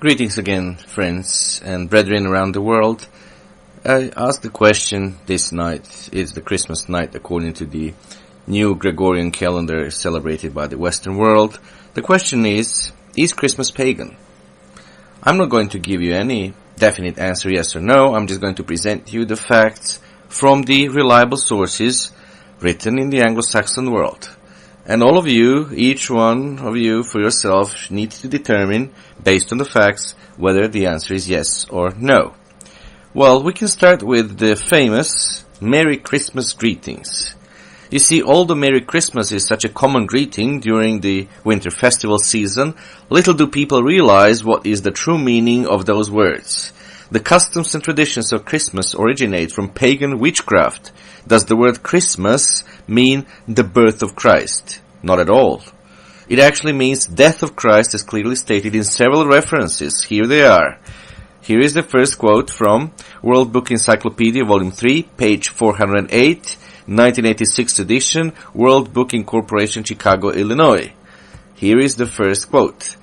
Greetings again, friends and brethren around the world. I asked the question this night, is the Christmas night according to the new Gregorian calendar celebrated by the Western world. The question is Christmas pagan? I'm not going to give you any definite answer, yes or no. I'm just going to present you the facts from the reliable sources written in the Anglo-Saxon world. And all of you, each one of you for yourself, need to determine, based on the facts, whether the answer is yes or no. Well, we can start with the famous Merry Christmas greetings. You see, although Merry Christmas is such a common greeting during the winter festival season, little do people realize what is the true meaning of those words. The customs and traditions of Christmas originate from pagan witchcraft. Does the word Christmas mean the birth of Christ? Not at all. It actually means death of Christ, as clearly stated in several references. Here they are. Here is the first quote from World Book Encyclopedia, Volume 3, page 408, 1986 edition, World Book Incorporation, Chicago, Illinois. Here is the first quote.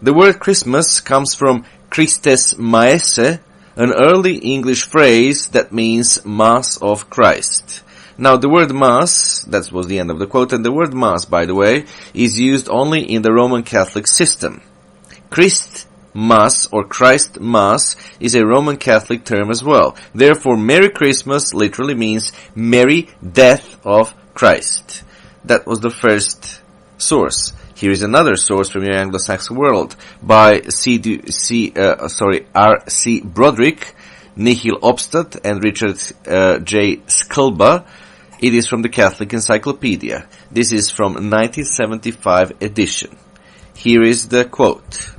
The word Christmas comes from Christes Maese, an early English phrase that means Mass of Christ. Now, the word Mass, that was the end of the quote, and the word Mass, by the way, is used only in the Roman Catholic system. Christ Mass or Christ Mass is a Roman Catholic term as well. Therefore, Merry Christmas literally means Merry Death of Christ. That was the first source. Here is another source from your Anglo-Saxon world by R.C. Broderick, Nihil Obstat, and Richard J. Skulba. It is from the Catholic Encyclopedia. This is from 1975 edition. Here is the quote.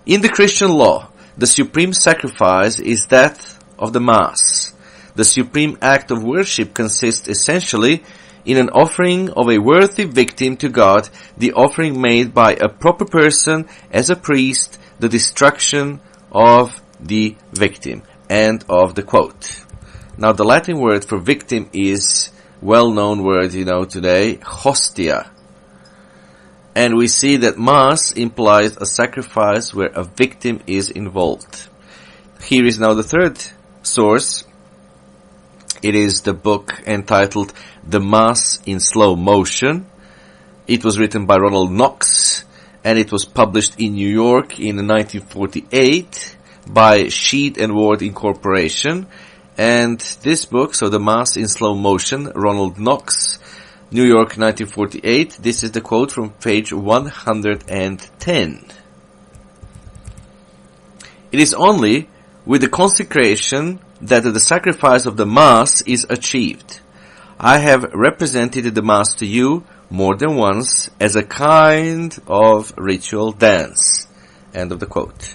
In the Christian law, the supreme sacrifice is that of the Mass. The supreme act of worship consists essentially in an offering of a worthy victim to God, the offering made by a proper person as a priest, the destruction of the victim. End of the quote. Now, the Latin word for victim is well-known word, today, hostia. And we see that Mass implies a sacrifice where a victim is involved. Here is now the third source. It is the book entitled The Mass in Slow Motion. It was written by Ronald Knox, and it was published in New York in 1948 by Sheed and Ward Incorporation. And this book, so The Mass in Slow Motion, Ronald Knox, New York 1948, this is the quote from page 110. It is only with the consecration that the sacrifice of the Mass is achieved. I have represented the Mass to you more than once as a kind of ritual dance. End of the quote.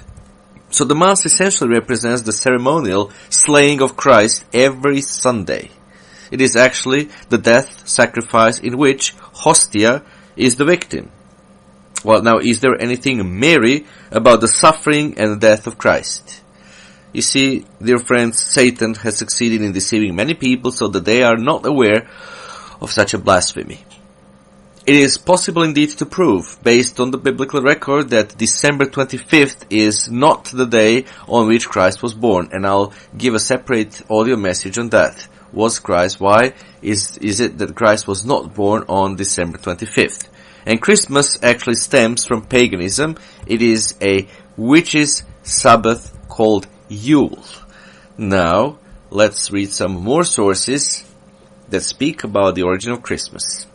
So the Mass essentially represents the ceremonial slaying of Christ every Sunday. It is actually the death sacrifice in which hostia is the victim. Well, now, is there anything merry about the suffering and death of Christ? You see, dear friends, Satan has succeeded in deceiving many people so that they are not aware of such a blasphemy. It is possible indeed to prove, based on the biblical record, that December 25th is not the day on which Christ was born, and I'll give a separate audio message on that. Was Christ? Why is it that Christ was not born on December 25th? And Christmas actually stems from paganism. It is a witch's Sabbath called Yule. Now, let's read some more sources that speak about the origin of Christmas.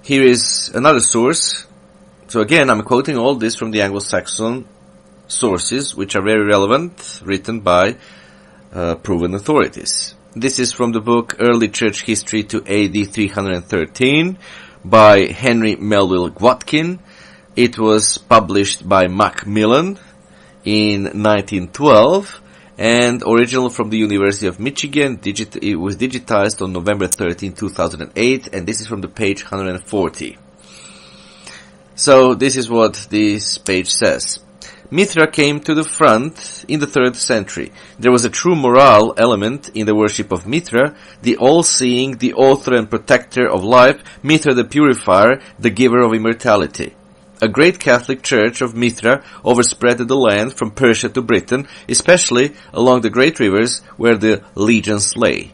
Here is another source. So again, I'm quoting all this from the Anglo-Saxon sources, which are very relevant, written by proven authorities. This is from the book Early Church History to AD 313 by Henry Melville Watkin. It was published by Macmillan in 1912 and original from the University of Michigan. It was digitized on November 13, 2008, and this is from the page 140. So this is what this page says. Mithra came to the front in the 3rd century. There was a true moral element in the worship of Mithra, the all-seeing, the author and protector of life, Mithra the purifier, the giver of immortality. A great Catholic church of Mithra overspread the land from Persia to Britain, especially along the great rivers where the legions lay.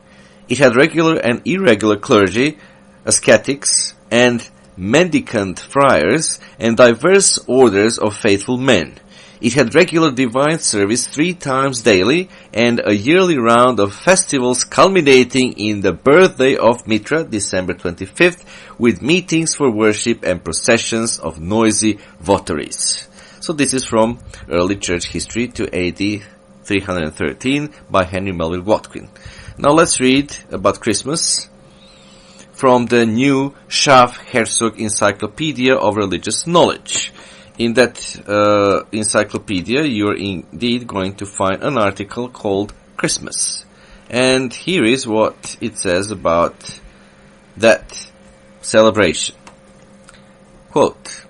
It had regular and irregular clergy, ascetics, and mendicant friars, and diverse orders of faithful men. It had regular divine service 3 times daily, and a yearly round of festivals culminating in the birthday of Mithra, December 25th, with meetings for worship and processions of noisy votaries. So this is from Early Church History to AD 313 by Henry Melville Watkin. Now let's read about Christmas from the new Schaff-Herzog Encyclopedia of Religious Knowledge. In that encyclopedia, you're indeed going to find an article called Christmas. And here is what it says about that celebration. Quote,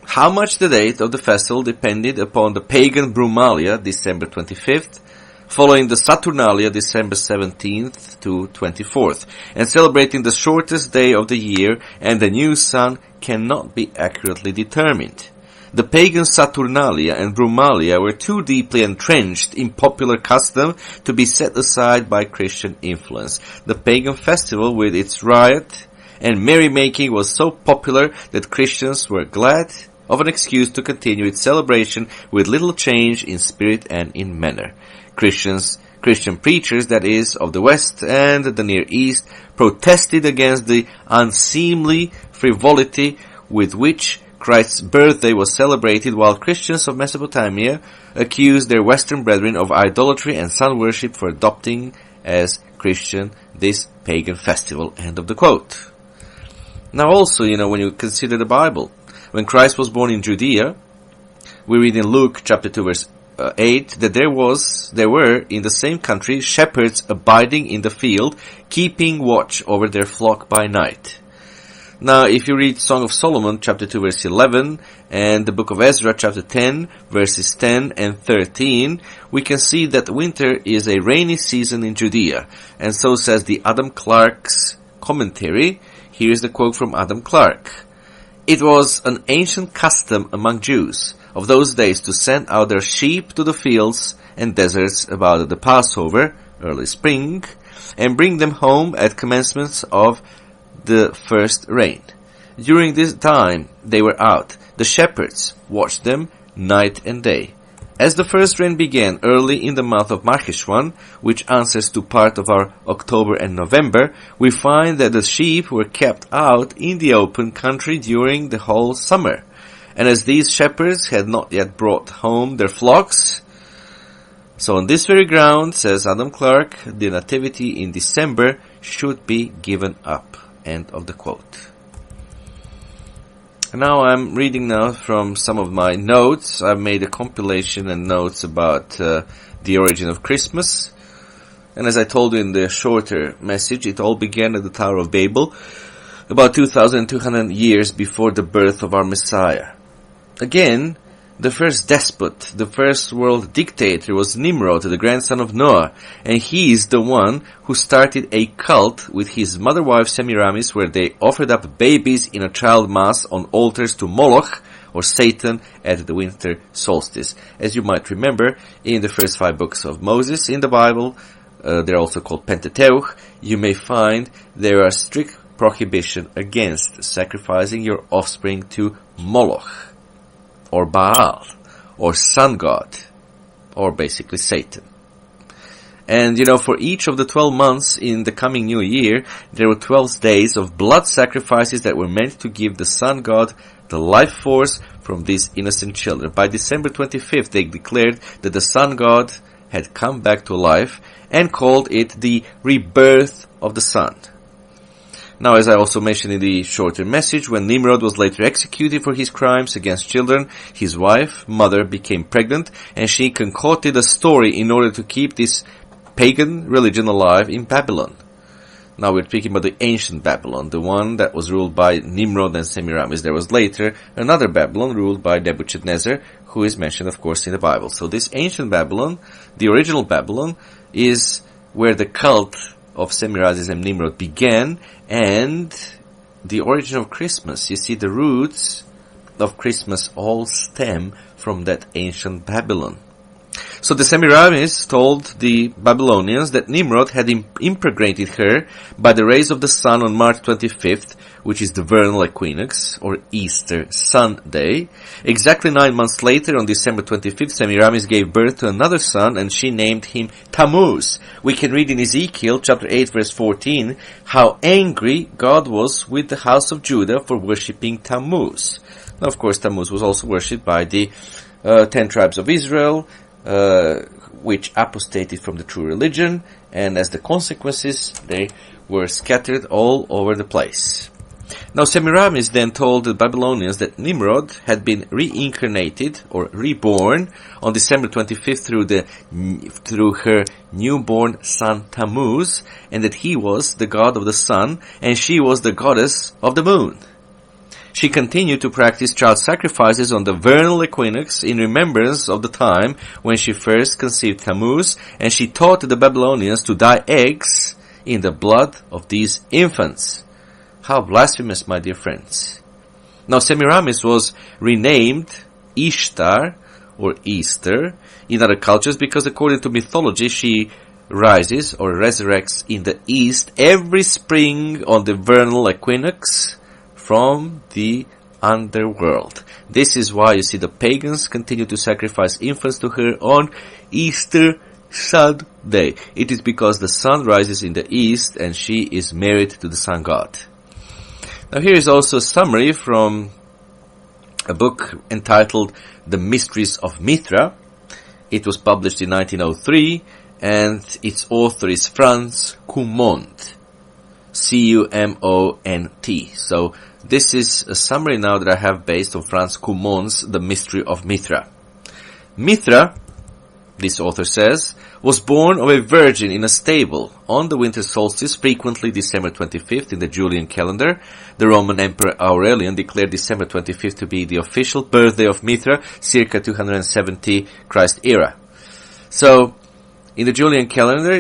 how much the date of the festival depended upon the pagan Brumalia, December 25th, following the Saturnalia, December 17th to 24th, and celebrating the shortest day of the year and the new sun cannot be accurately determined. The pagan Saturnalia and Brumalia were too deeply entrenched in popular custom to be set aside by Christian influence. The pagan festival with its riot and merrymaking was so popular that Christians were glad of an excuse to continue its celebration with little change in spirit and in manner. Christian preachers, that is, of the West and the Near East, protested against the unseemly frivolity with which Christ's birthday was celebrated, while Christians of Mesopotamia accused their Western brethren of idolatry and sun worship for adopting as Christian this pagan festival. End of the quote. Now also, when you consider the Bible, when Christ was born in Judea, we read in Luke chapter 2 verse 8 that there were in the same country shepherds abiding in the field, keeping watch over their flock by night. Now, if you read Song of Solomon, chapter 2, verse 11, and the book of Ezra, chapter 10, verses 10 and 13, we can see that winter is a rainy season in Judea. And so says the Adam Clarke's commentary. Here is the quote from Adam Clarke. It was an ancient custom among Jews of those days to send out their sheep to the fields and deserts about the Passover, early spring, and bring them home at commencements of the first rain. During this time they were out. The shepherds watched them night and day. As the first rain began early in the month of Marcheshwan, which answers to part of our October and November, we find that the sheep were kept out in the open country during the whole summer. And as these shepherds had not yet brought home their flocks, so on this very ground, says Adam Clarke, the nativity in December should be given up. End of the quote. Now I'm reading now from some of my notes. I've made a compilation and notes about the origin of Christmas. And as I told you in the shorter message, it all began at the Tower of Babel, about 2,200 years before the birth of our Messiah. Again, the first despot, the first world dictator was Nimrod, the grandson of Noah, and he is the one who started a cult with his mother wife Semiramis, where they offered up babies in a child mass on altars to Moloch, or Satan, at the winter solstice. As you might remember, in the first 5 books of Moses in the Bible, they're also called Pentateuch, you may find there are strict prohibition against sacrificing your offspring to Moloch, or Baal, or sun god, or basically Satan. And for each of the 12 months in the coming new year, there were 12 days of blood sacrifices that were meant to give the sun god the life force from these innocent children. By December 25th, they declared that the sun god had come back to life and called it the rebirth of the sun. Now, as I also mentioned in the shorter message, when Nimrod was later executed for his crimes against children, his wife, mother, became pregnant, and she concocted a story in order to keep this pagan religion alive in Babylon. Now we're speaking about the ancient Babylon, the one that was ruled by Nimrod and Semiramis. There was later another Babylon ruled by Nebuchadnezzar, who is mentioned, of course, in the Bible. So this ancient Babylon, the original Babylon, is where the cult of Semiramis and Nimrod began, and the origin of Christmas. You see, the roots of Christmas all stem from that ancient Babylon. So the Semiramis told the Babylonians that Nimrod had impregnated her by the rays of the sun on March 25th, which is the vernal equinox, or Easter Sunday. Exactly 9 months later, on December 25th, Semiramis gave birth to another son, and she named him Tammuz. We can read in Ezekiel chapter 8 verse 14 how angry God was with the house of Judah for worshipping Tammuz. Now, of course, Tammuz was also worshipped by the 10 tribes of Israel, which apostated from the true religion, and as the consequences, they were scattered all over the place. Now Semiramis then told the Babylonians that Nimrod had been reincarnated or reborn on December 25th through her newborn son Tammuz, and that he was the god of the sun and she was the goddess of the moon. She continued to practice child sacrifices on the vernal equinox in remembrance of the time when she first conceived Tammuz, and she taught the Babylonians to dye eggs in the blood of these infants. How blasphemous, my dear friends. Now Semiramis was renamed Ishtar, or Easter, in other cultures because according to mythology she rises or resurrects in the east every spring on the vernal equinox from the underworld. This is why you see the pagans continue to sacrifice infants to her on Easter Sunday. It is because the sun rises in the east and she is married to the sun god. Now here is also a summary from a book entitled The Mysteries of Mithra. It was published in 1903 and its author is Franz Cumont. C-U-M-O-N-T. So this is a summary now that I have based on Franz Cumont's The Mystery of Mithra. Mithra, this author says, was born of a virgin in a stable on the winter solstice, frequently December 25th in the Julian calendar. The Roman Emperor Aurelian declared December 25th to be the official birthday of Mithra, circa 270 Christ era. So, in the Julian calendar,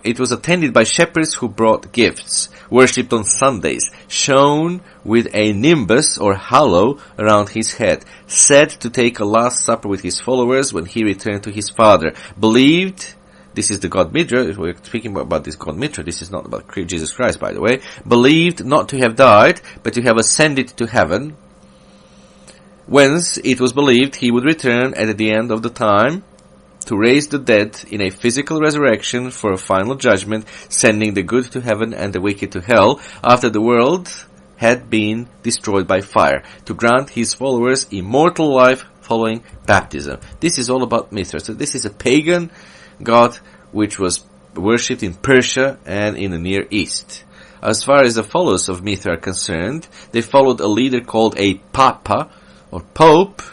it was attended by shepherds who brought gifts, worshipped on Sundays, shone with a nimbus or halo around his head, said to take a last supper with his followers when he returned to his father, believed, this is the god Mithra, we're speaking about this god Mithra, this is not about Jesus Christ, by the way, believed not to have died, but to have ascended to heaven, whence it was believed he would return at the end of the time, to raise the dead in a physical resurrection for a final judgment, sending the good to heaven and the wicked to hell, after the world had been destroyed by fire, to grant his followers immortal life following baptism. This is all about Mithra. So this is a pagan god which was worshipped in Persia and in the Near East. As far as the followers of Mithra are concerned, they followed a leader called a Papa, or Pope,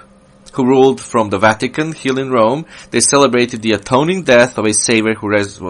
who ruled from the Vatican Hill in Rome. They celebrated the atoning death of a Savior who has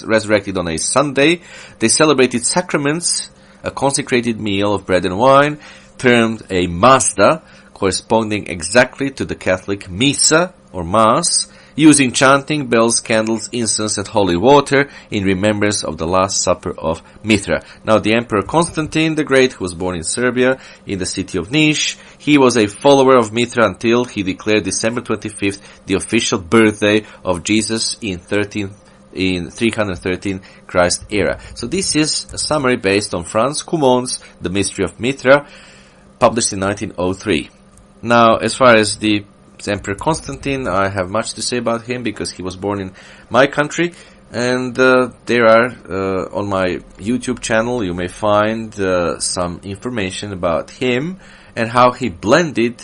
resurrected on a Sunday. They celebrated sacraments, a consecrated meal of bread and wine, termed a Mazda, corresponding exactly to the Catholic Missa, or Mass, using chanting, bells, candles, incense, and holy water in remembrance of the Last Supper of Mithra. Now, the Emperor Constantine the Great, who was born in Serbia, in the city of Niš, he was a follower of Mithra until he declared December 25th the official birthday of Jesus in 313 Christ era. So this is a summary based on Franz Cumont's The Mystery of Mithra, published in 1903. Now, as far as the Emperor Constantine, I have much to say about him because he was born in my country, and there are on my YouTube channel you may find some information about him and how he blended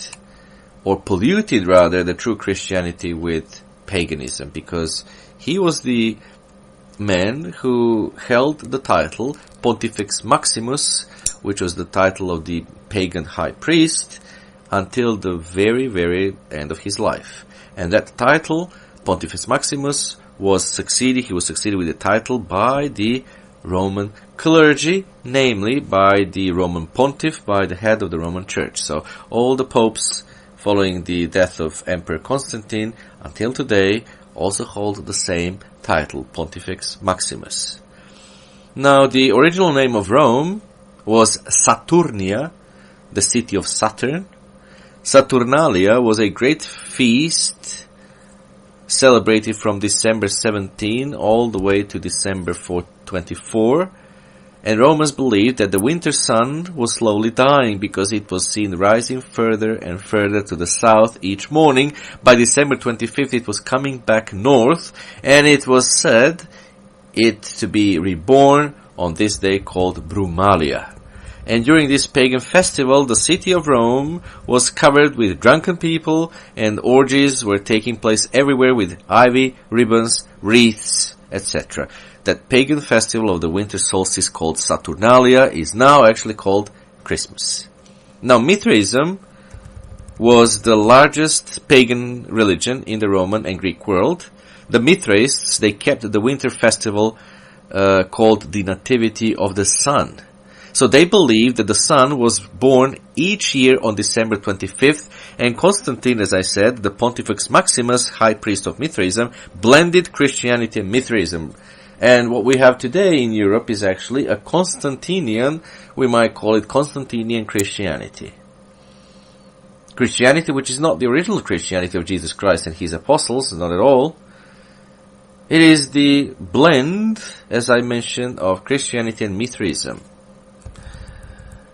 or polluted rather the true Christianity with paganism, because he was the man who held the title Pontifex Maximus, which was the title of the pagan high priest, until the very, very end of his life. And that title, Pontifex Maximus, was succeeded with the title by the Roman clergy, namely by the Roman pontiff, by the head of the Roman Church. So all the popes following the death of Emperor Constantine until today also hold the same title, Pontifex Maximus. Now, the original name of Rome was Saturnia, the city of Saturn, Saturnalia was a great feast celebrated from December 17 all the way to December 24. And Romans believed that the winter sun was slowly dying because it was seen rising further and further to the south each morning. By December 25th it was coming back north, and it was said it to be reborn on this day called Brumalia. And during this pagan festival, the city of Rome was covered with drunken people, and orgies were taking place everywhere with ivy, ribbons, wreaths, etc. That pagan festival of the winter solstice called Saturnalia is now actually called Christmas. Now, Mithraism was the largest pagan religion in the Roman and Greek world. The Mithraists, they kept the winter festival called the Nativity of the Sun. So they believed that the sun was born each year on December 25th, and Constantine, as I said, the Pontifex Maximus, high priest of Mithraism, blended Christianity and Mithraism. And what we have today in Europe is actually a Constantinian, we might call it Constantinian Christianity. Christianity which is not the original Christianity of Jesus Christ and his apostles, not at all. It is the blend, as I mentioned, of Christianity and Mithraism.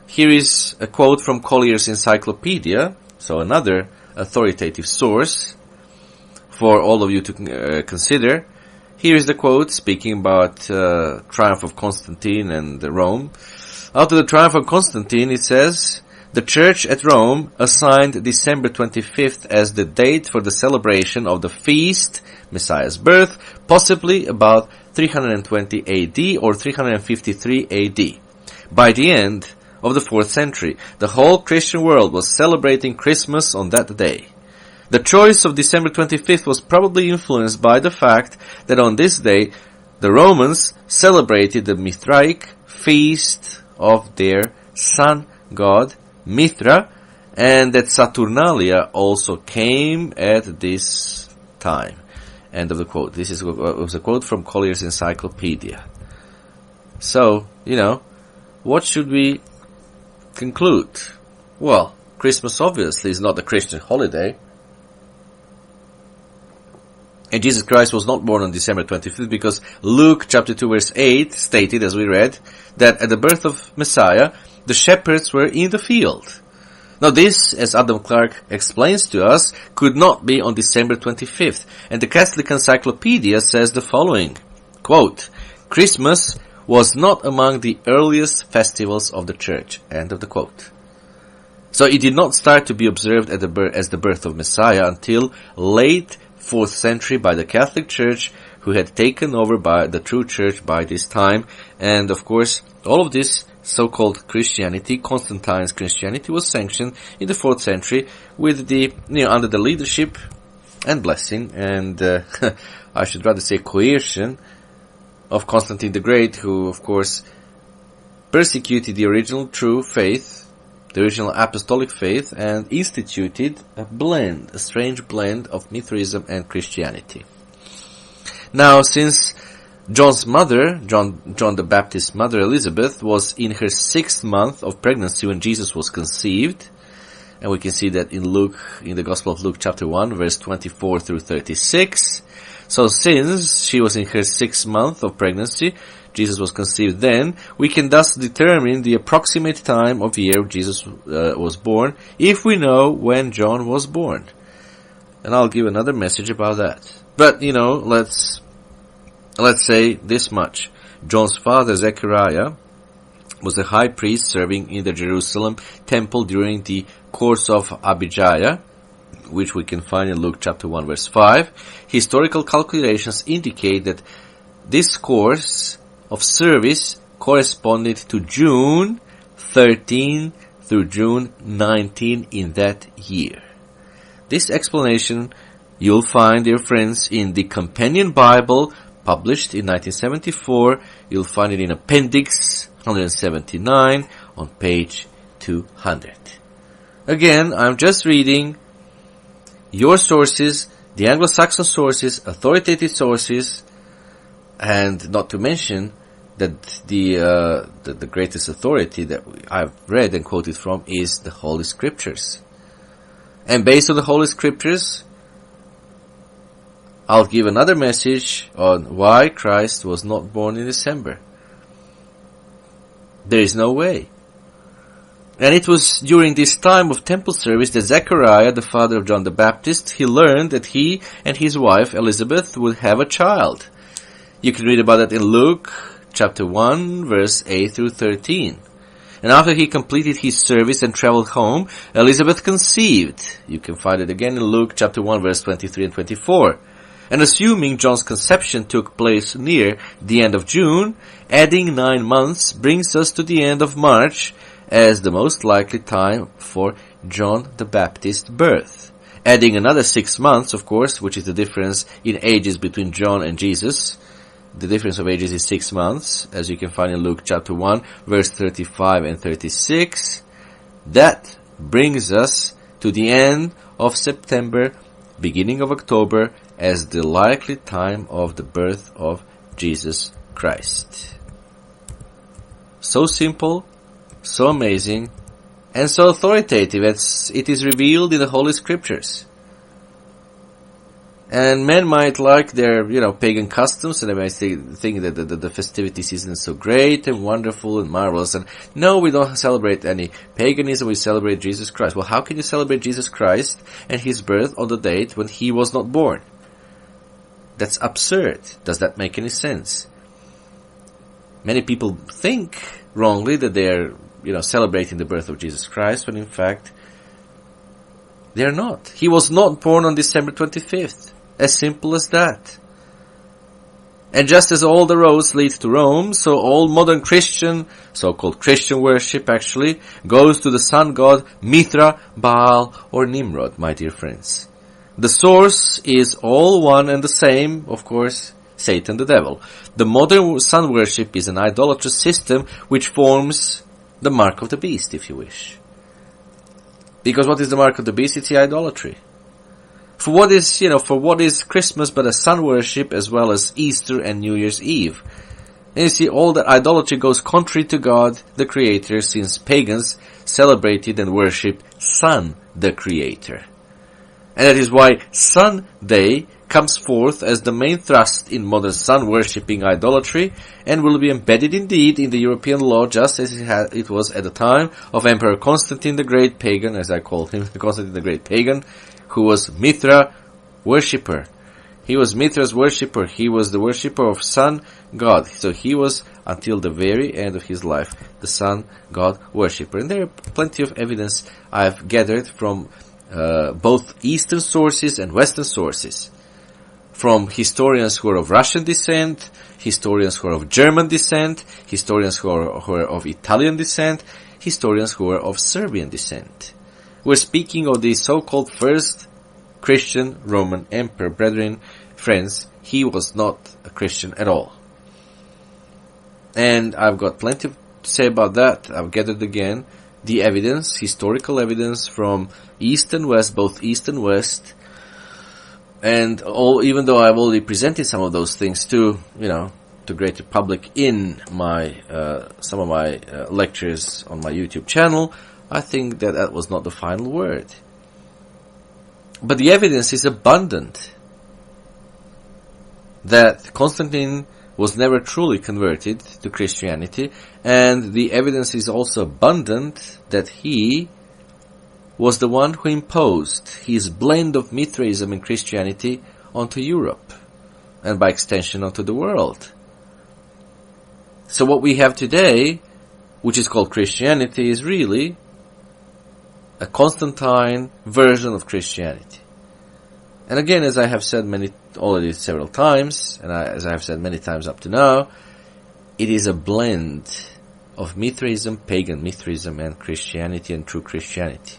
Here is a quote from Collier's Encyclopedia, so another authoritative source for all of you to consider. Here is the quote speaking about triumph of Constantine and Rome. After the triumph of Constantine, it says, the church at Rome assigned December 25th as the date for the celebration of the feast, Messiah's birth, possibly about 320 AD or 353 AD. By the end of the 4th century, the whole Christian world was celebrating Christmas on that day. The choice of December 25th was probably influenced by the fact that on this day, the Romans celebrated the Mithraic feast of their sun god, Mithra, and that Saturnalia also came at this time. End of the quote. This was a quote from Collier's Encyclopedia. So, what should we conclude? Well, Christmas obviously is not a Christian holiday. And Jesus Christ was not born on December 25th because Luke chapter 2 verse 8 stated, as we read, that at the birth of Messiah, the shepherds were in the field. Now this, as Adam Clarke explains to us, could not be on December 25th. And the Catholic Encyclopedia says the following, quote, Christmas was not among the earliest festivals of the church. End of the quote. So it did not start to be observed as the birth of Messiah until late 4th century by the Catholic Church, who had taken over by the true church by this time. And of course, all of this so-called Christianity, Constantine's Christianity, was sanctioned in the 4th century with the, under the leadership and blessing and, I should rather say coercion of Constantine the Great, who of course persecuted the original true faith, the original apostolic faith, and instituted a strange blend of Mithraism and Christianity. Now, since John's mother, John the Baptist's mother Elizabeth, was in her 6th month of pregnancy when Jesus was conceived, and we can see that in the Gospel of Luke chapter 1, verse 24 through 36. So since she was in her 6th month of pregnancy, Jesus was conceived then, we can thus determine the approximate time of year Jesus was born, if we know when John was born. And I'll give another message about that. But, let's say this much. John's father, Zechariah, was a high priest serving in the Jerusalem temple during the course of Abijah, which we can find in Luke chapter 1 verse 5. Historical calculations indicate that this course of service corresponded to June 13 through June 19 in that year. This explanation you'll find, dear friends, in the Companion Bible published in 1974. You'll find it in Appendix 179 on page 200. Again, I'm just reading your sources, the Anglo-Saxon sources, authoritative sources, and not to mention that the greatest authority that I've read and quoted from is the Holy Scriptures. And based on the Holy Scriptures, I'll give another message on why Christ was not born in December. There is no way. And it was during this time of temple service that Zechariah, the father of John the Baptist, he learned that he and his wife Elizabeth would have a child. You can read about that in Luke chapter 1, verse 8 through 13. And after he completed his service and traveled home, Elizabeth conceived. You can find it again in Luke chapter 1, verse 23 and 24. And assuming John's conception took place near the end of June, adding 9 months brings us to the end of March as the most likely time for John the Baptist's birth. Adding another 6 months, of course, which is the difference in ages between John and Jesus. The difference of ages is 6 months, as you can find in Luke chapter 1, verse 35 and 36. That brings us to the end of September, beginning of October, as the likely time of the birth of Jesus Christ. So simple, so amazing, and so authoritative as it is revealed in the Holy Scriptures. And men might like their, pagan customs, and they might think that the festivity season is so great and wonderful and marvelous. And no, we don't celebrate any paganism, we celebrate Jesus Christ. Well, how can you celebrate Jesus Christ and his birth on the date when he was not born? That's absurd. Does that make any sense? Many people think wrongly that they're, celebrating the birth of Jesus Christ, when in fact, they're not. He was not born on December 25th. As simple as that. And just as all the roads lead to Rome, so all modern Christian, so-called Christian worship actually, goes to the sun god Mithra, Baal, or Nimrod, my dear friends. The source is all one and the same, of course, Satan the devil. The modern sun worship is an idolatrous system which forms the mark of the beast, if you wish. Because what is the mark of the beast? It's the idolatry. For what is Christmas but a sun worship as well as Easter and New Year's Eve? And you see, all that idolatry goes contrary to God, the Creator, since pagans celebrated and worshipped Sun, the Creator. And that is why Sunday comes forth as the main thrust in modern sun-worshipping idolatry, and will be embedded indeed in the European law, just as it was at the time of Emperor Constantine the Great Pagan, as I call him, Constantine the Great Pagan, who was Mithra worshipper. He was Mithra's worshipper. He was the worshipper of sun god. So he was, until the very end of his life, the sun god worshipper. And there are plenty of evidence I've gathered from both Eastern sources and Western sources. From historians who are of Russian descent, historians who are of German descent, historians who are of Italian descent, historians who are of Serbian descent. We're speaking of the so-called first Christian Roman emperor. Brethren, friends, he was not a Christian at all. And I've got plenty to say about that. I've gathered again the evidence, historical evidence from East and West, both East and West. And even though I've already presented some of those things to greater public in my some of my lectures on my YouTube channel, I think that was not the final word. But the evidence is abundant that Constantine was never truly converted to Christianity, and the evidence is also abundant that he was the one who imposed his blend of Mithraism and Christianity onto Europe, and by extension onto the world. So what we have today, which is called Christianity, is really a Constantine version of Christianity. And again, as I have said already several times, and as I have said many times up to now, it is a blend of Mithraism, pagan Mithraism, and Christianity, and true Christianity.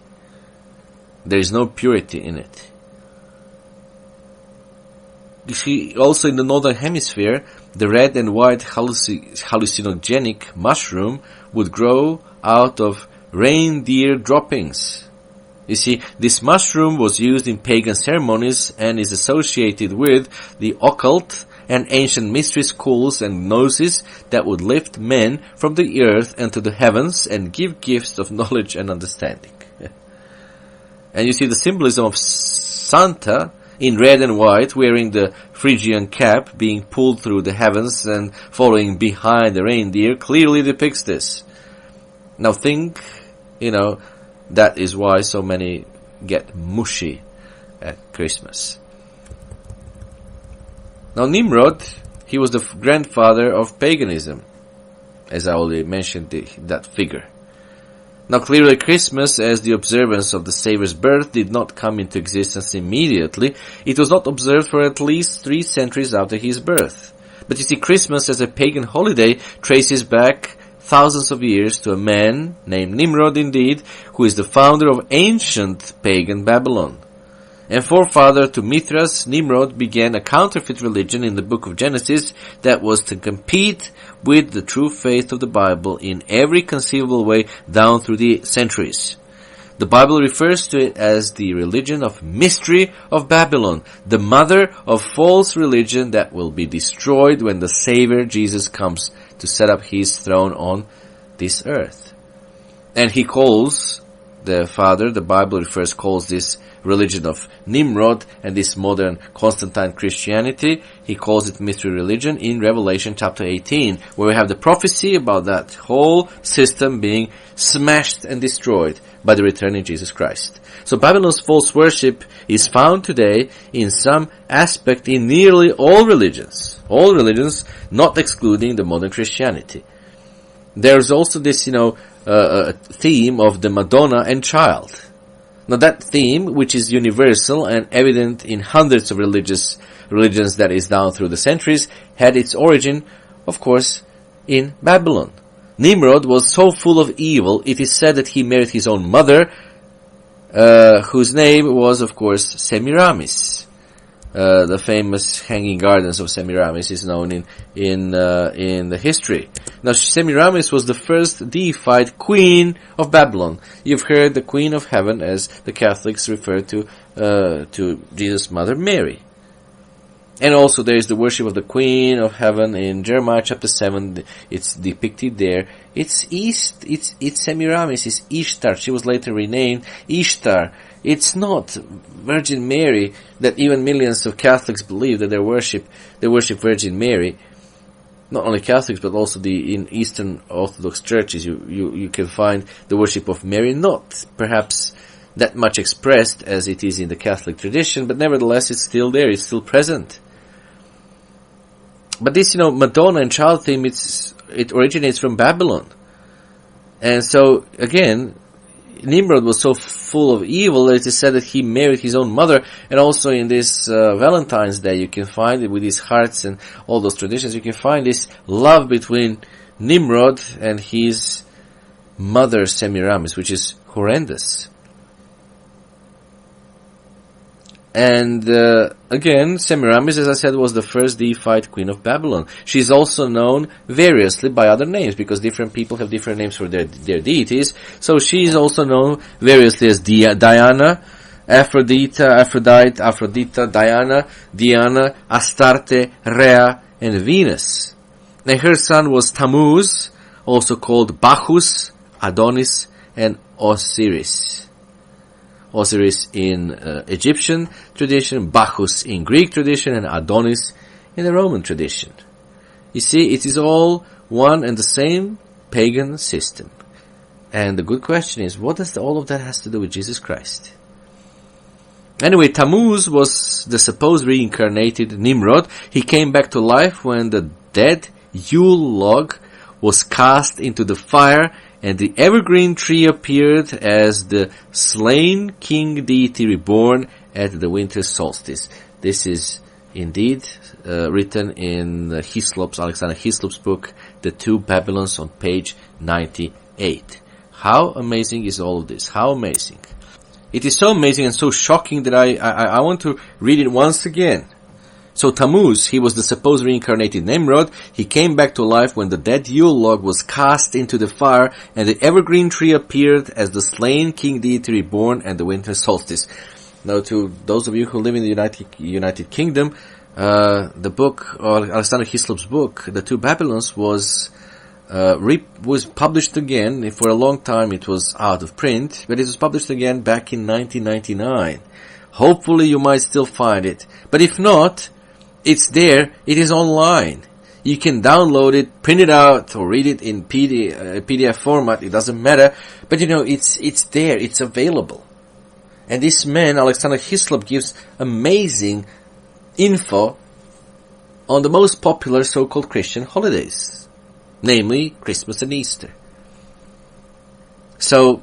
There is no purity in it. You see, also in the northern hemisphere, the red and white hallucinogenic mushroom would grow out of reindeer droppings. You see, this mushroom was used in pagan ceremonies and is associated with the occult and ancient mystery schools and gnosis that would lift men from the earth and to the heavens and give gifts of knowledge and understanding. And you see the symbolism of Santa in red and white, wearing the Phrygian cap, being pulled through the heavens and following behind the reindeer, clearly depicts this. Now think, that is why so many get mushy at Christmas. Now Nimrod, he was the grandfather of paganism, as I already mentioned that figure. Now clearly Christmas, as the observance of the Saviour's birth, did not come into existence immediately. It was not observed for at least 3 centuries after his birth. But you see, Christmas as a pagan holiday traces back thousands of years to a man named Nimrod indeed, who is the founder of ancient pagan Babylon. And forefather to Mithras, Nimrod began a counterfeit religion in the book of Genesis that was to compete with the true faith of the Bible in every conceivable way down through the centuries. The Bible refers to it as the religion of mystery of Babylon, the mother of false religion that will be destroyed when the Savior Jesus comes to set up his throne on this earth. And he calls the Bible calls this religion of Nimrod and this modern Constantine Christianity, he calls it mystery religion in Revelation chapter 18, where we have the prophecy about that whole system being smashed and destroyed by the returning Jesus Christ. So Babylon's false worship is found today in some aspect in nearly all religions, not excluding the modern Christianity. There's also this, theme of the Madonna and child. Now that theme, which is universal and evident in hundreds of religions that is down through the centuries, had its origin, of course, in Babylon. Nimrod was so full of evil, it is said that he married his own mother, whose name was, of course, Semiramis. The famous Hanging Gardens of Semiramis is known in the history. Now, Semiramis was the first deified queen of Babylon. You've heard the Queen of Heaven, as the Catholics refer to Jesus' mother Mary. And also there is the worship of the Queen of Heaven in Jeremiah chapter 7. It's depicted there. It's Semiramis, it's Ishtar. She was later renamed Ishtar. It's not Virgin Mary that even millions of Catholics believe that they worship Virgin Mary. Not only Catholics, but also in Eastern Orthodox churches, you can find the worship of Mary, not perhaps that much expressed as it is in the Catholic tradition, but nevertheless it's still there, it's still present. But this, Madonna and child theme, it originates from Babylon. And so, again, Nimrod was so full of evil that it is said that he married his own mother. And also in this Valentine's Day, you can find it with his hearts and all those traditions. You can find this love between Nimrod and his mother Semiramis, which is horrendous. And again, Semiramis, as I said, was the first deified queen of Babylon. She is also known variously by other names, because different people have different names for their deities. So she is also known variously as Diana, Aphrodite, Diana, Astarte, Rhea, and Venus. And her son was Tammuz, also called Bacchus, Adonis, and Osiris. Osiris in Egyptian tradition, Bacchus in Greek tradition, and Adonis in the Roman tradition. You see, it is all one and the same pagan system. And the good question is, what does all of that has to do with Jesus Christ? Anyway, Tammuz was the supposed reincarnated Nimrod. He came back to life when the dead Yule log was cast into the fire, and the evergreen tree appeared as the slain king deity reborn at the winter solstice. This is indeed written in Alexander Hislop's book, The Two Babylons, on page 98. How amazing is all of this? How amazing. It is so amazing and so shocking that I want to read it once again. So Tammuz, he was the supposed reincarnated Nimrod. He came back to life when the dead Yule log was cast into the fire, and the evergreen tree appeared as the slain king deity reborn at the winter solstice. Now, to those of you who live in the United Kingdom, the book, or Alexander Hislop's book, The Two Babylons, was was published again. For a long time it was out of print, but it was published again back in 1999. Hopefully you might still find it. But if not, it's there. It is online. You can download it, print it out, or read it in PDF format. It doesn't matter. But it's there. It's available. And this man, Alexander Hislop, gives amazing info on the most popular so-called Christian holidays, namely Christmas and Easter. So,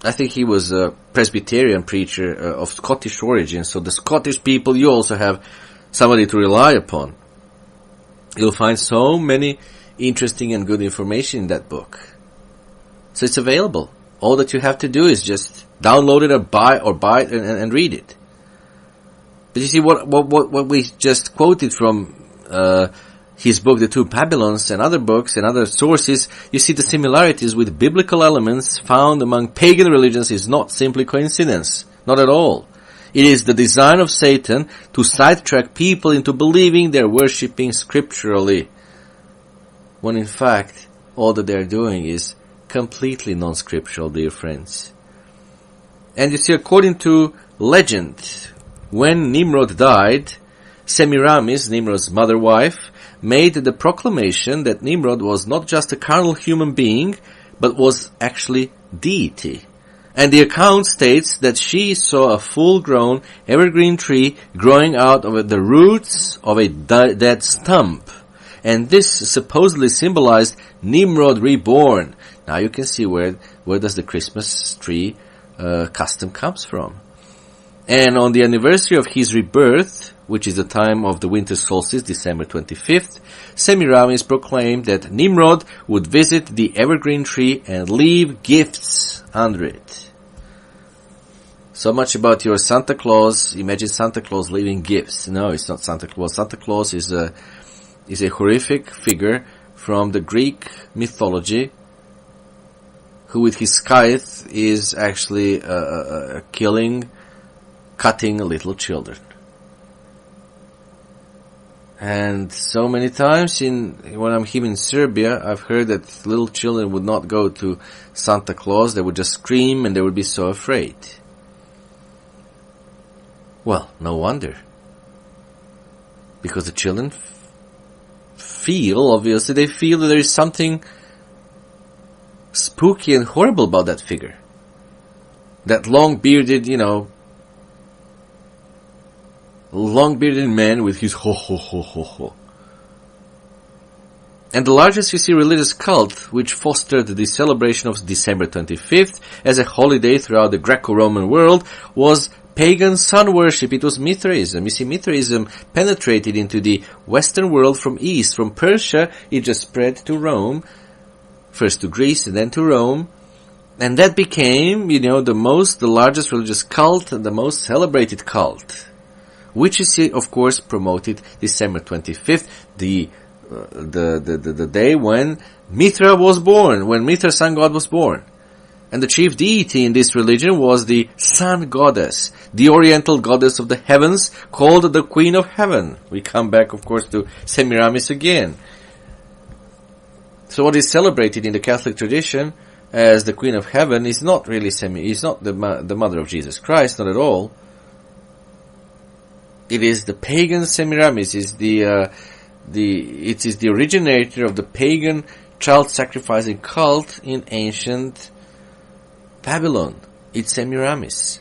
I think he was a Presbyterian preacher of Scottish origin, so the Scottish people, you also have somebody to rely upon. You'll find so many interesting and good information in that book. So it's available. All that you have to do is just download it or buy it and read it. But you see what we just quoted from his book, The Two Babylons, and other books and other sources, you see the similarities with biblical elements found among pagan religions is not simply coincidence. Not at all. It is the design of Satan to sidetrack people into believing they're worshipping scripturally, when in fact all that they're doing is completely non-scriptural, dear friends. And you see, according to legend, when Nimrod died, Semiramis, Nimrod's mother wife, made the proclamation that Nimrod was not just a carnal human being, but was actually deity. And the account states that she saw a full-grown evergreen tree growing out of the roots of a dead stump. And this supposedly symbolized Nimrod reborn. Now you can see where does the Christmas tree custom comes from. And on the anniversary of his rebirth, which is the time of the winter solstice, December 25th, Semiramis proclaimed that Nimrod would visit the evergreen tree and leave gifts under it. So much about your Santa Claus. Imagine Santa Claus leaving gifts. No, it's not Santa Claus. Santa Claus is a horrific figure from the Greek mythology, who with his scythe is actually cutting little children. And so many times when I'm here in Serbia, I've heard that little children would not go to Santa Claus. They would just scream and they would be so afraid. Well, no wonder. Because the children obviously they feel that there is something spooky and horrible about that figure. That long-bearded man with his ho ho ho ho ho. And the largest, you see, religious cult which fostered the celebration of December 25th as a holiday throughout the Greco-Roman world was pagan sun worship. It was Mithraism. You see, Mithraism penetrated into the Western world from east. From Persia, it just spread to Rome, first to Greece and then to Rome. And that became, the largest religious cult and the most celebrated cult, which you see, of course, promoted December 25th, the day when Mithra was born, when Mithra sun god was born. And the chief deity in this religion was the sun goddess, the oriental goddess of the heavens, called the Queen of Heaven. We come back, of course, to Semiramis again. So what is celebrated in the Catholic tradition as the Queen of Heaven is not really is not the mother of Jesus Christ, not at all. It is the pagan Semiramis. It is the originator of the pagan child sacrificing cult in ancient Babylon. It's Semiramis.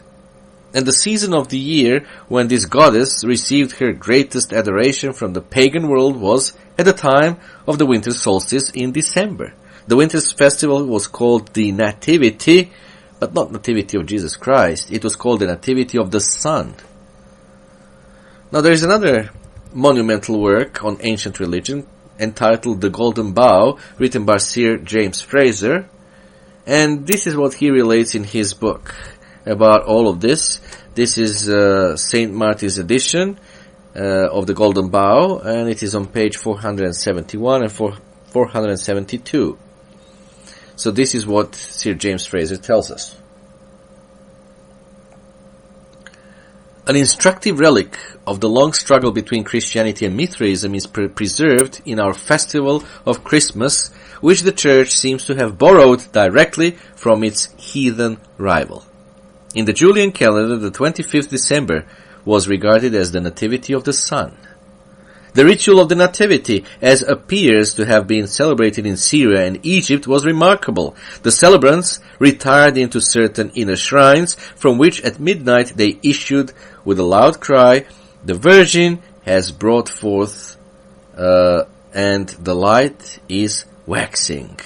And the season of the year when this goddess received her greatest adoration from the pagan world was at the time of the winter solstice in December. The winter festival was called the Nativity, but not Nativity of Jesus Christ. It was called the Nativity of the Sun. Now there is another monumental work on ancient religion entitled The Golden Bough, written by Sir James Fraser. And this is what he relates in his book about all of this. This is St. Martin's edition of The Golden Bough, and it is on page 471 and 472. So this is what Sir James Fraser tells us. An instructive relic of the long struggle between Christianity and Mithraism is preserved in our festival of Christmas, which the Church seems to have borrowed directly from its heathen rival. In the Julian calendar, the 25th December was regarded as the Nativity of the Sun. The ritual of the Nativity, as appears to have been celebrated in Syria and Egypt, was remarkable. The celebrants retired into certain inner shrines, from which at midnight they issued with a loud cry, "The Virgin has brought forth, and the light is waxing."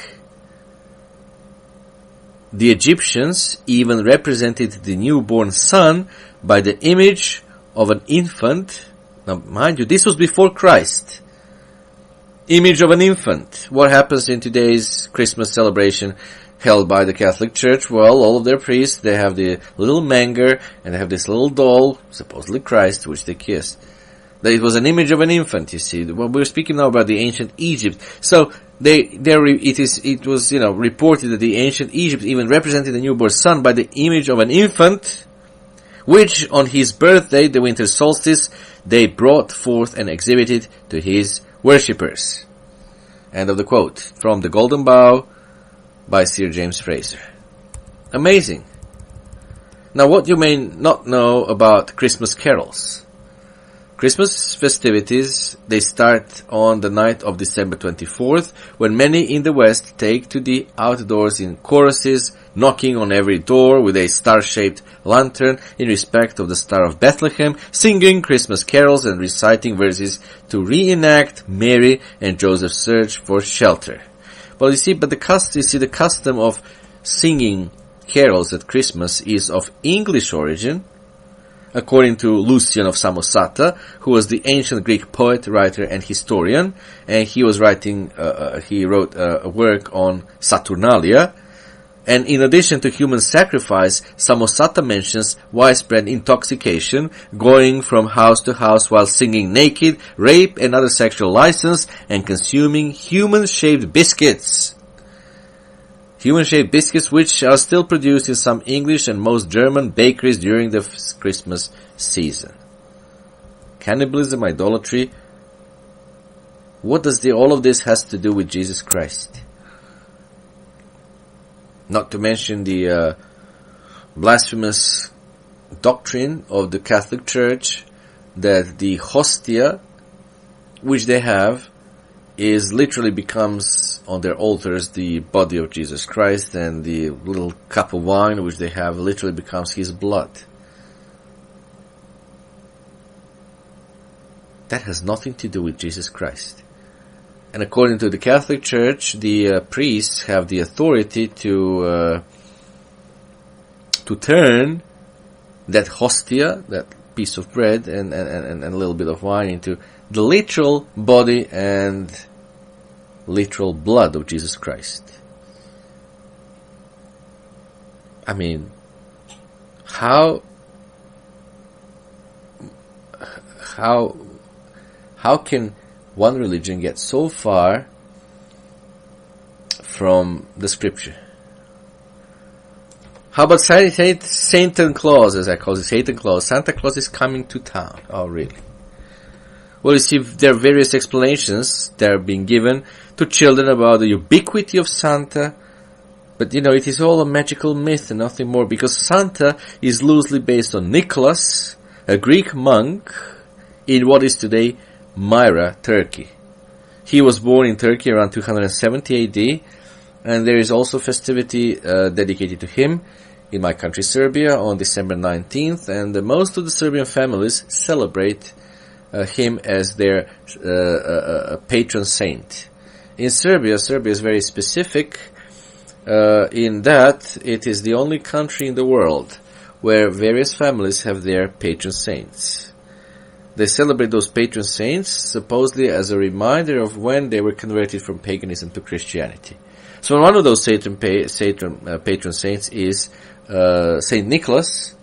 The Egyptians even represented the newborn sun by the image of an infant. Now, mind you, this was before Christ. Image of an infant. What happens in today's Christmas celebration held by the Catholic Church? Well, all of their priests, they have the little manger, and they have this little doll, supposedly Christ, which they kiss. It was an image of an infant, you see. Well, we're speaking now about the ancient Egypt. So, it was, reported that the ancient Egypt even represented the newborn son by the image of an infant, which on his birthday, the winter solstice, they brought forth and exhibited to his worshippers. End of the quote. From The Golden Bough by Sir James Fraser. Amazing. Now, what you may not know about Christmas carols. Christmas festivities, they start on the night of December 24th, when many in the West take to the outdoors in choruses, knocking on every door with a star-shaped lantern in respect of the Star of Bethlehem, singing Christmas carols and reciting verses to reenact Mary and Joseph's search for shelter. Well, the custom of singing carols at Christmas is of English origin, according to Lucian of Samosata, who was the ancient Greek poet, writer, and historian, and he wrote a work on Saturnalia. And in addition to human sacrifice, Samosata mentions widespread intoxication, going from house to house while singing naked, rape and other sexual license, and consuming human-shaped biscuits. Human-shaped biscuits which are still produced in some English and most German bakeries during the Christmas season. Cannibalism, idolatry. What does all of this has to do with Jesus Christ? Not to mention the blasphemous doctrine of the Catholic Church that the hostia, which they have, literally becomes on their altars the body of Jesus Christ, and the little cup of wine which they have literally becomes his blood. That has nothing to do with Jesus Christ. And according to the Catholic Church, the priests have the authority to turn that hostia, that piece of bread and a little bit of wine, into the literal body and literal blood of Jesus Christ. I mean, how can one religion get so far from the scripture? How about Santa Claus, as I call it, Santa Claus? Santa Claus is coming to town. Oh, really? Well, you see, there are various explanations that are being given to children about the ubiquity of Santa, but it is all a magical myth and nothing more, because Santa is loosely based on Nicholas, a Greek monk in what is today Myra, Turkey. He was born in Turkey around 270 AD, and there is also festivity dedicated to him in my country Serbia on December 19th, and most of the Serbian families celebrate him as their patron saint. In Serbia is very specific in that it is the only country in the world where various families have their patron saints. They celebrate those patron saints supposedly as a reminder of when they were converted from paganism to Christianity. So one of those patron saints is Saint Nicholas,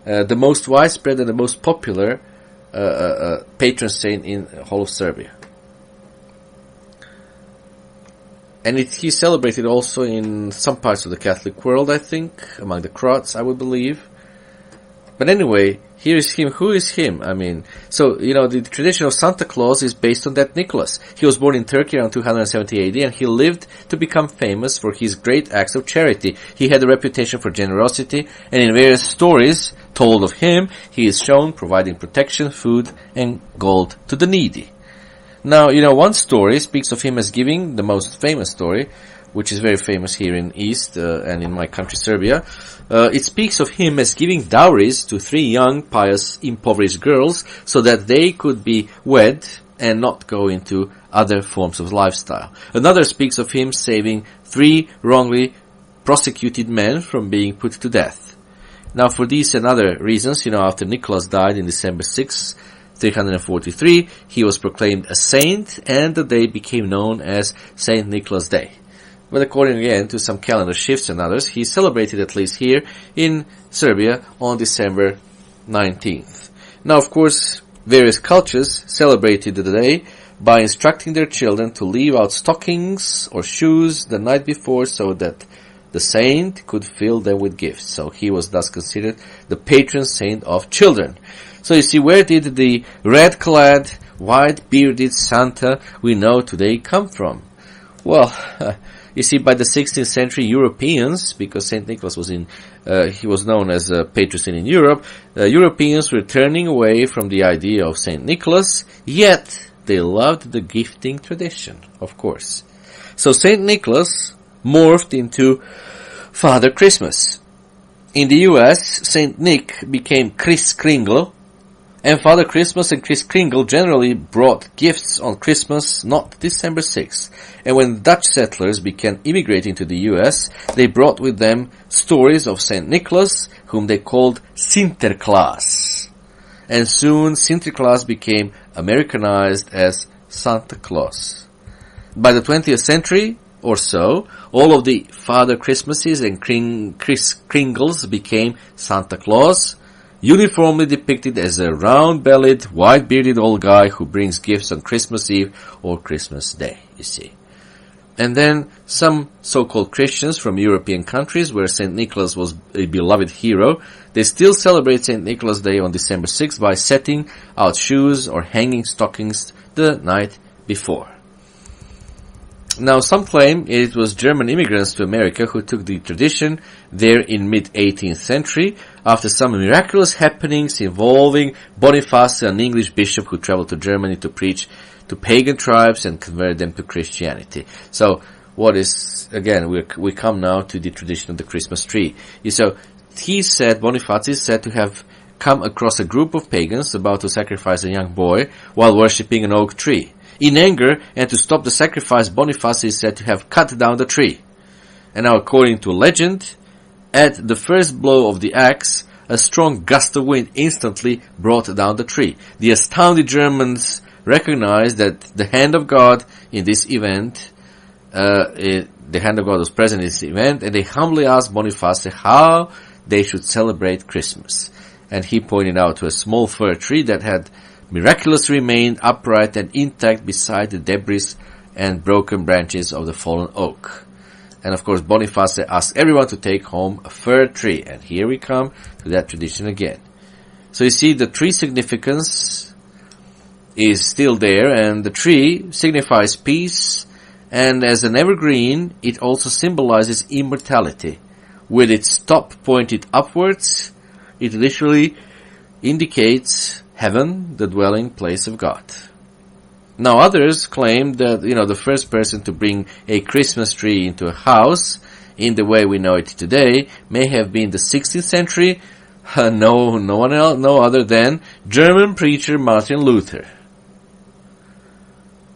the most widespread and the most popular patron saint in the whole of Serbia. And he's celebrated also in some parts of the Catholic world, I think, among the Croats, I would believe. But anyway, here is him. Who is him? I mean, so, the tradition of Santa Claus is based on that Nicholas. He was born in Turkey around 270 AD, and he lived to become famous for his great acts of charity. He had a reputation for generosity, and in various stories told of him, he is shown providing protection, food, and gold to the needy. Now, one story speaks of him as giving, the most famous story, which is very famous here in East and in my country, Serbia. It speaks of him as giving dowries to 3 young, pious, impoverished girls so that they could be wed and not go into other forms of lifestyle. Another speaks of him saving 3 wrongly prosecuted men from being put to death. Now, for these and other reasons, after Nicholas died in December 6, 343, he was proclaimed a saint, and the day became known as Saint Nicholas Day. But according again to some calendar shifts and others, he celebrated at least here in Serbia on December 19th. Now, of course, various cultures celebrated the day by instructing their children to leave out stockings or shoes the night before so that the saint could fill them with gifts. So he was thus considered the patron saint of children. So you see, where did the red-clad, white-bearded Santa we know today come from? Well, you see, by the 16th century, Europeans, because Saint Nicholas was he was known as a patron saint in Europe, Europeans were turning away from the idea of Saint Nicholas, yet they loved the gifting tradition, of course. So Saint Nicholas morphed into Father Christmas. In the US, Saint Nick became Kris Kringle, and Father Christmas and Kris Kringle generally brought gifts on Christmas, not December 6th. And when Dutch settlers began immigrating to the US, they brought with them stories of Saint Nicholas, whom they called Sinterklaas. And soon Sinterklaas became Americanized as Santa Claus. By the 20th century or so, all of the Father Christmases and Kris Kringles became Santa Claus, uniformly depicted as a round-bellied, white-bearded old guy who brings gifts on Christmas Eve or Christmas Day, you see. And then some so-called Christians from European countries, where St. Nicholas was a beloved hero, they still celebrate St. Nicholas Day on December 6th by setting out shoes or hanging stockings the night before. Now, some claim it was German immigrants to America who took the tradition there in mid-18th century after some miraculous happenings involving Boniface, an English bishop who traveled to Germany to preach to pagan tribes and convert them to Christianity. So, what is, again, we come now to the tradition of the Christmas tree. So, Boniface is said to have come across a group of pagans about to sacrifice a young boy while worshipping an oak tree. In anger, and to stop the sacrifice, Boniface is said to have cut down the tree. And now, according to legend, at the first blow of the axe, a strong gust of wind instantly brought down the tree. The astounded Germans recognized that the hand of God in this event, the hand of God was present in this event, and they humbly asked Boniface how they should celebrate Christmas. And he pointed out to a small fir tree that had miraculously remained upright and intact beside the debris and broken branches of the fallen oak. And of course, Boniface asked everyone to take home a fir tree. And here we come to that tradition again. So you see, the tree significance is still there, and the tree signifies peace, and as an evergreen, it also symbolizes immortality. With its top pointed upwards, it literally indicates heaven, the dwelling place of God. Now, others claim that, the first person to bring a Christmas tree into a house, in the way we know it today, may have been the 16th century, no other than German preacher Martin Luther,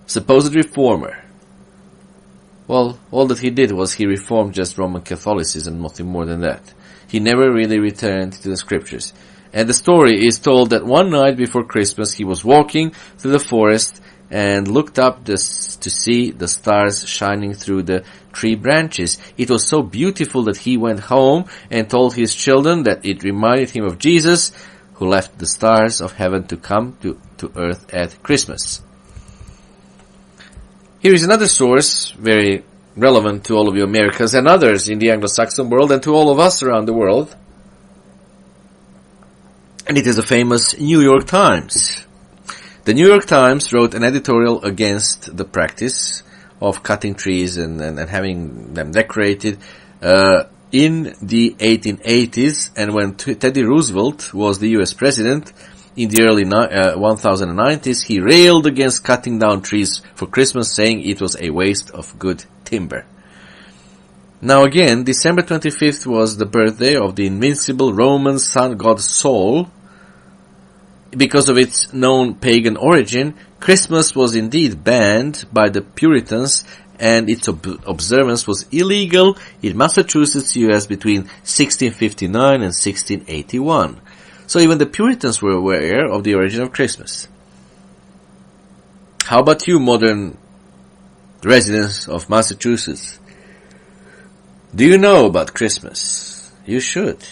supposed reformer. Well, all that he did was he reformed just Roman Catholicism, nothing more than that. He never really returned to the scriptures. And the story is told that one night before Christmas he was walking through the forest and looked up to see the stars shining through the tree branches. It was so beautiful that he went home and told his children that it reminded him of Jesus, who left the stars of heaven to come to earth at Christmas. Here is another source, very relevant to all of you Americans and others in the Anglo-Saxon world and to all of us around the world. And it is the famous New York Times. The New York Times wrote an editorial against the practice of cutting trees and having them decorated in the 1880s, and when Teddy Roosevelt was the US president in the early 1090s, he railed against cutting down trees for Christmas, saying it was a waste of good timber. Now again, December 25th was the birthday of the invincible Roman sun god Sol. Because of its known pagan origin, Christmas was indeed banned by the Puritans, and its observance was illegal in Massachusetts, US between 1659 and 1681. So even the Puritans were aware of the origin of Christmas. How about you, modern residents of Massachusetts? Do you know about Christmas? You should.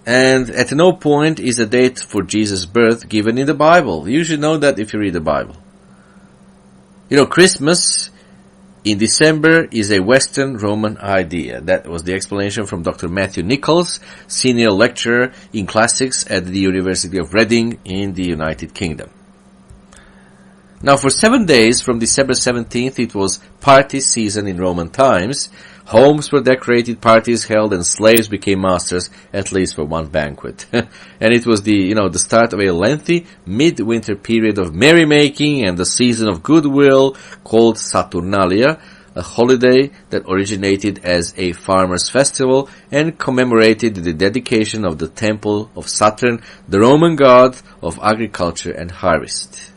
And at no point is a date for Jesus' birth given in the Bible. You should know that if you read the Bible. You know, Christmas in December is a Western Roman idea. That was the explanation from Dr. Matthew Nichols, senior lecturer in classics at the University of Reading in the United Kingdom. Now, for 7 days from December 17th, it was party season in Roman times. Homes were decorated, parties held, and slaves became masters, at least for one banquet. And it was the start of a lengthy midwinter period of merrymaking and the season of goodwill called Saturnalia, a holiday that originated as a farmer's festival and commemorated the dedication of the temple of Saturn, the Roman god of agriculture and harvest.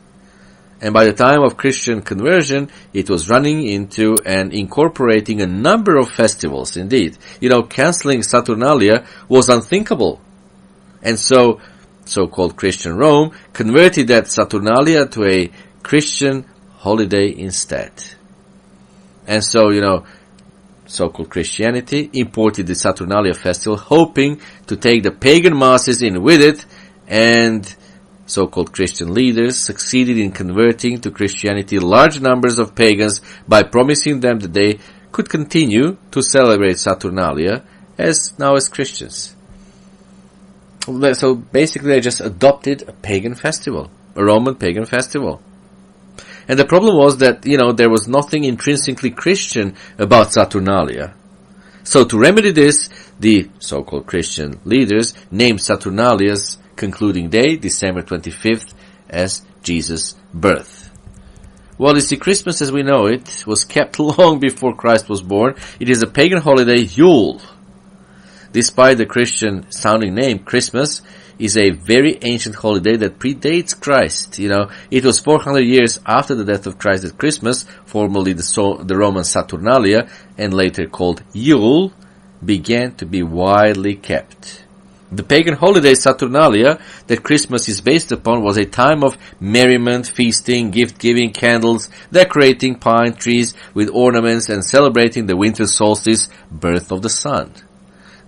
And by the time of Christian conversion, it was running into and incorporating a number of festivals. Indeed, canceling Saturnalia was unthinkable. And so-called Christian Rome converted that Saturnalia to a Christian holiday instead. And so-called Christianity imported the Saturnalia festival, hoping to take the pagan masses in with it, and so-called Christian leaders succeeded in converting to Christianity large numbers of pagans by promising them that they could continue to celebrate Saturnalia as Christians. So basically they just adopted a pagan festival, a Roman pagan festival. And the problem was that, there was nothing intrinsically Christian about Saturnalia. So to remedy this, the so-called Christian leaders named Saturnalia's concluding day, December 25th, as Jesus' birth. Well, you see, Christmas as we know it was kept long before Christ was born. It is a pagan holiday, Yule. Despite the Christian-sounding name, Christmas is a very ancient holiday that predates Christ. It was 400 years after the death of Christ that Christmas, formerly the Roman Saturnalia, and later called Yule, began to be widely kept. The pagan holiday Saturnalia that Christmas is based upon was a time of merriment, feasting, gift-giving, candles, decorating pine trees with ornaments, and celebrating the winter solstice, birth of the sun.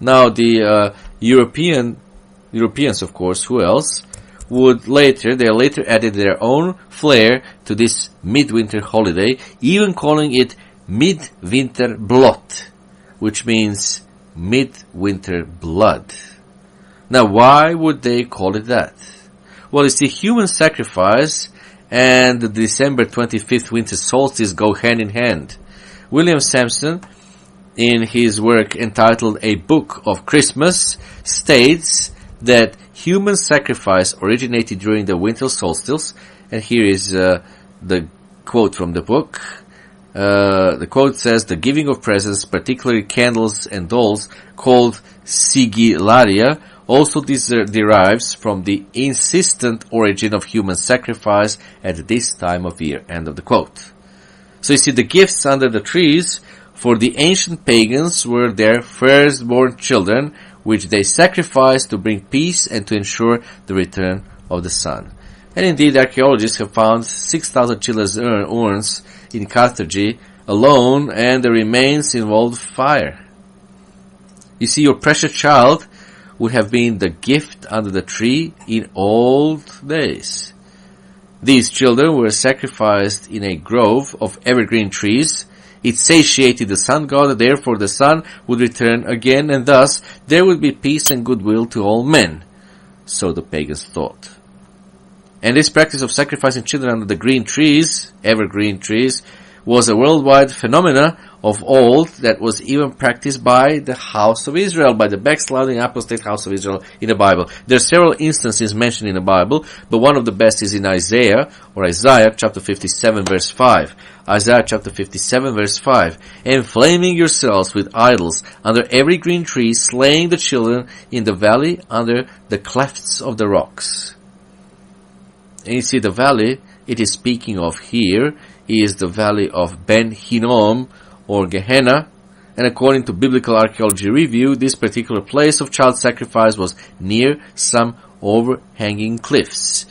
Now, the Europeans, of course, who else, they later added their own flair to this midwinter holiday, even calling it Midwinterblot, which means midwinter blood. Now, why would they call it that? Well, it's the human sacrifice and the December 25th winter solstice go hand in hand. William Sampson, in his work entitled A Book of Christmas, states that human sacrifice originated during the winter solstice, and here is the quote from the book. The quote says, "The giving of presents, particularly candles and dolls, called sigillaria, also derives from the insistent origin of human sacrifice at this time of year." End of the quote. So you see, the gifts under the trees for the ancient pagans were their firstborn children, which they sacrificed to bring peace and to ensure the return of the sun. And indeed, archaeologists have found 6,000 children's urns in Carthage alone, and the remains involved fire. You see, your precious child would have been the gift under the tree in old days. These children were sacrificed in a grove of evergreen trees. It satiated the sun god, therefore the sun would return again, and thus there would be peace and goodwill to all men. so the pagans thought. And this practice of sacrificing children under the green trees, evergreen trees, was a worldwide phenomena of old that was even practiced by the house of Israel, by the backsliding apostate house of Israel in the Bible. There are several instances mentioned in the Bible, but one of the best is in Isaiah chapter 57 verse 5. Isaiah chapter 57 verse 5. Inflaming yourselves with idols under every green tree, slaying the children in the valley under the clefts of the rocks. And you see, the valley it is speaking of here is the valley of Ben Hinnom, or Gehenna, and according to Biblical Archaeology Review, this particular place of child sacrifice was near some overhanging cliffs.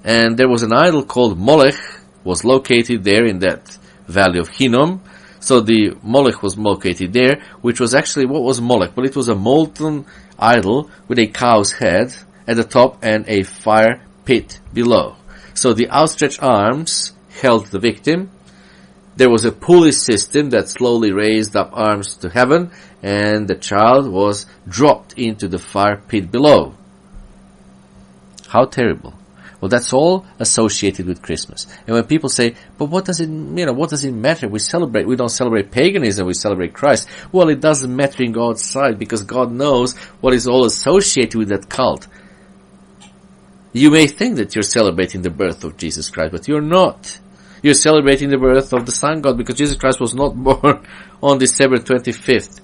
And there was an idol called Molech, was located there in that valley of Hinnom. So the Molech was located there, which was actually, what was Molech? Well, it was a molten idol with a cow's head at the top and a fire pit below. So the outstretched arms held the victim. There was a pulley system that slowly raised up arms to heaven, and the child was dropped into the fire pit below. How terrible. Well, that's all associated with Christmas. And when people say, but what does it matter? We don't celebrate paganism, we celebrate Christ. Well, it doesn't matter in God's sight, because God knows what is all associated with that cult. You may think that you're celebrating the birth of Jesus Christ, but you're not. You're celebrating the birth of the Son God, because Jesus Christ was not born on December 25th.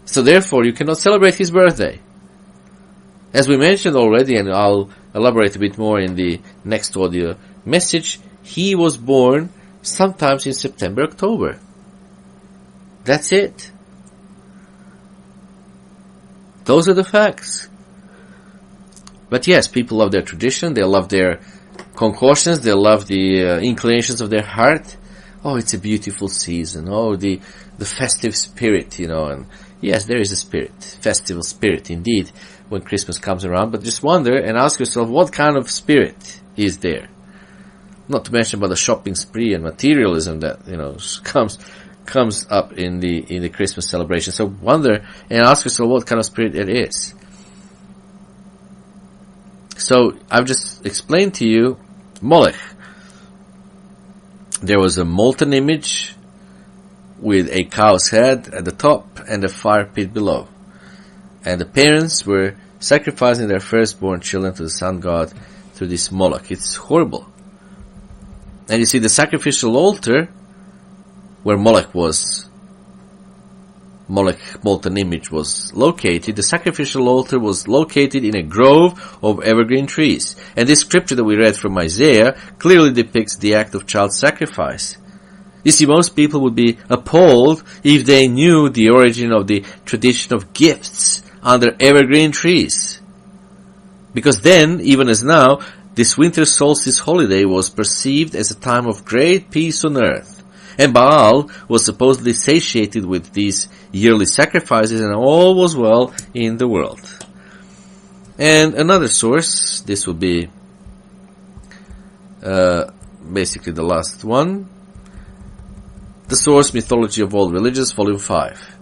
So therefore, you cannot celebrate His birthday. As we mentioned already, and I'll elaborate a bit more in the next audio message, He was born sometimes in September, October. That's it. Those are the facts. But yes, people love their tradition, they love their concoctions, they love the inclinations of their heart. Oh, it's a beautiful season. Oh, the festive spirit, and yes, there is a spirit, festival spirit indeed, when Christmas comes around. But just wonder and ask yourself, what kind of spirit is there? Not to mention about the shopping spree and materialism that, comes up in the Christmas celebration. So wonder and ask yourself what kind of spirit it is. So I've just explained to you Molech. There was a molten image with a cow's head at the top and a fire pit below. And the parents were sacrificing their firstborn children to the sun god through this Molech. It's horrible. And you see, the sacrificial altar where Molech molten image was located, the sacrificial altar was located in a grove of evergreen trees. And this scripture that we read from Isaiah clearly depicts the act of child sacrifice. You see, most people would be appalled if they knew the origin of the tradition of gifts under evergreen trees. Because then, even as now, this winter solstice holiday was perceived as a time of great peace on earth. And Baal was supposedly satiated with these yearly sacrifices, and all was well in the world. And another source, this will be basically the last one, the source Mythology of All Religions, Volume 5.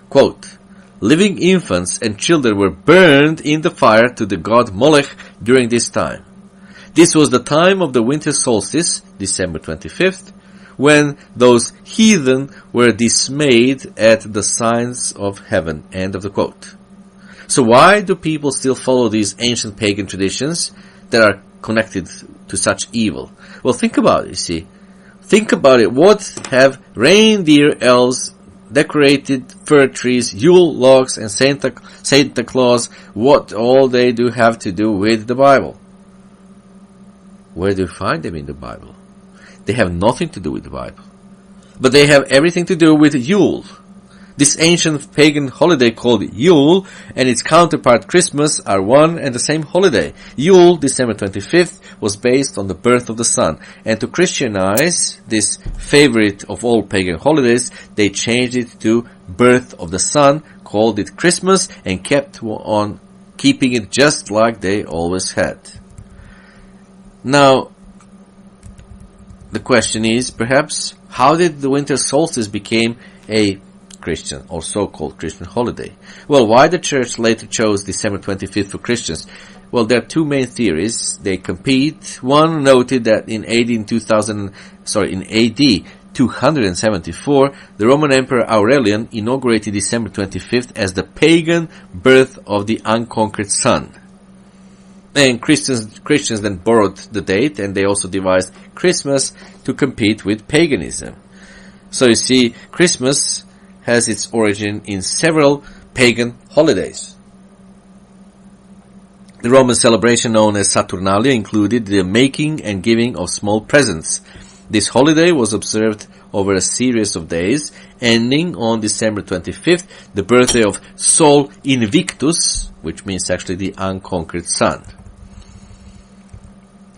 Quote, living infants and children were burned in the fire to the god Molech during this time. This was the time of the winter solstice, December 25th, when those heathen were dismayed at the signs of heaven. End of the quote. So why do people still follow these ancient pagan traditions that are connected to such evil? Well, think about it, you see. Think about it. What have reindeer elves, decorated fir trees, Yule logs, and Santa Claus, what all they do have to do with the Bible? Where do you find them in the Bible? They have nothing to do with the Bible. But they have everything to do with Yule. This ancient pagan holiday called Yule and its counterpart Christmas are one and the same holiday. Yule, December 25th, was based on the birth of the sun. And to Christianize this favorite of all pagan holidays, they changed it to birth of the sun, called it Christmas, and kept on keeping it just like they always had. Now, the question is, perhaps, how did the winter solstice become a Christian or so-called Christian holiday. Well, why the church later chose December 25th for Christians? Well, there are two main theories. They compete. One noted that in AD 274, the Roman Emperor Aurelian inaugurated December 25th as the pagan birth of the unconquered sun. And Christians then borrowed the date, and they also devised Christmas to compete with paganism. So you see, Christmas has its origin in several pagan holidays. The Roman celebration known as Saturnalia included the making and giving of small presents. This holiday was observed over a series of days, ending on December 25th, the birthday of Sol Invictus, which means actually the unconquered sun.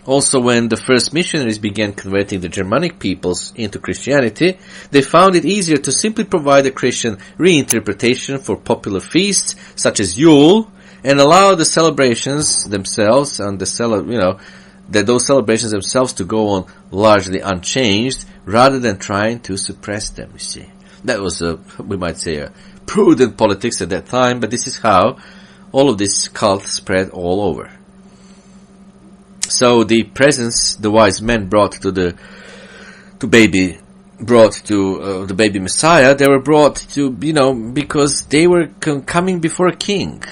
Also, when the first missionaries began converting the Germanic peoples into Christianity, they found it easier to simply provide a Christian reinterpretation for popular feasts such as Yule, and allow the celebrations themselves and those celebrations themselves to go on largely unchanged, rather than trying to suppress them. You see, that was we might say a prudent politics at that time, but this is how all of this cult spread all over. So the presents the wise men brought to the baby Messiah, they were brought to, because they were coming before a king.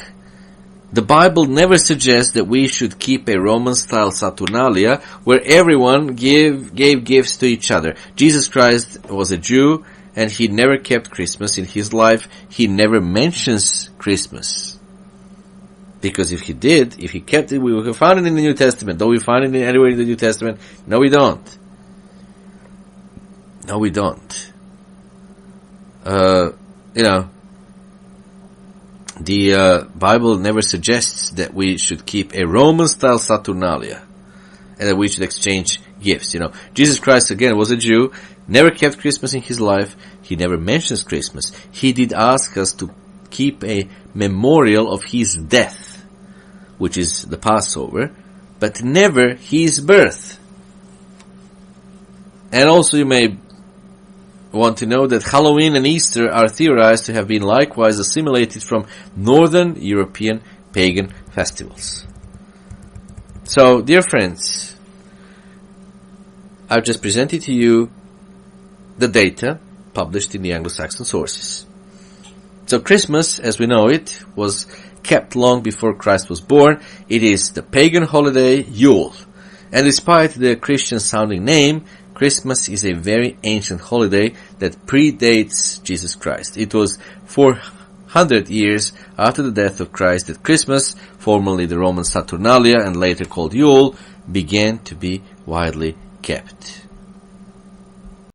The Bible never suggests that we should keep a Roman-style Saturnalia where everyone gave gifts to each other. Jesus Christ was a Jew, and he never kept Christmas in his life. He never mentions Christmas. Because if he did, if he kept it, we would find it in the New Testament. Don't we find it anywhere in the New Testament? No, we don't. No, we don't. The Bible never suggests that we should keep a Roman-style Saturnalia and that we should exchange gifts. Jesus Christ, again, was a Jew, never kept Christmas in his life. He never mentions Christmas. He did ask us to keep a memorial of his death, which is the Passover, but never his birth. And also you may want to know that Halloween and Easter are theorized to have been likewise assimilated from Northern European pagan festivals. So, dear friends, I've just presented to you the data published in the Anglo-Saxon sources. So Christmas, as we know it, was kept long before Christ was born. It is the pagan holiday Yule. And despite the Christian-sounding name, Christmas is a very ancient holiday that predates Jesus Christ. It was 400 years after the death of Christ that Christmas, formerly the Roman Saturnalia and later called Yule, began to be widely kept.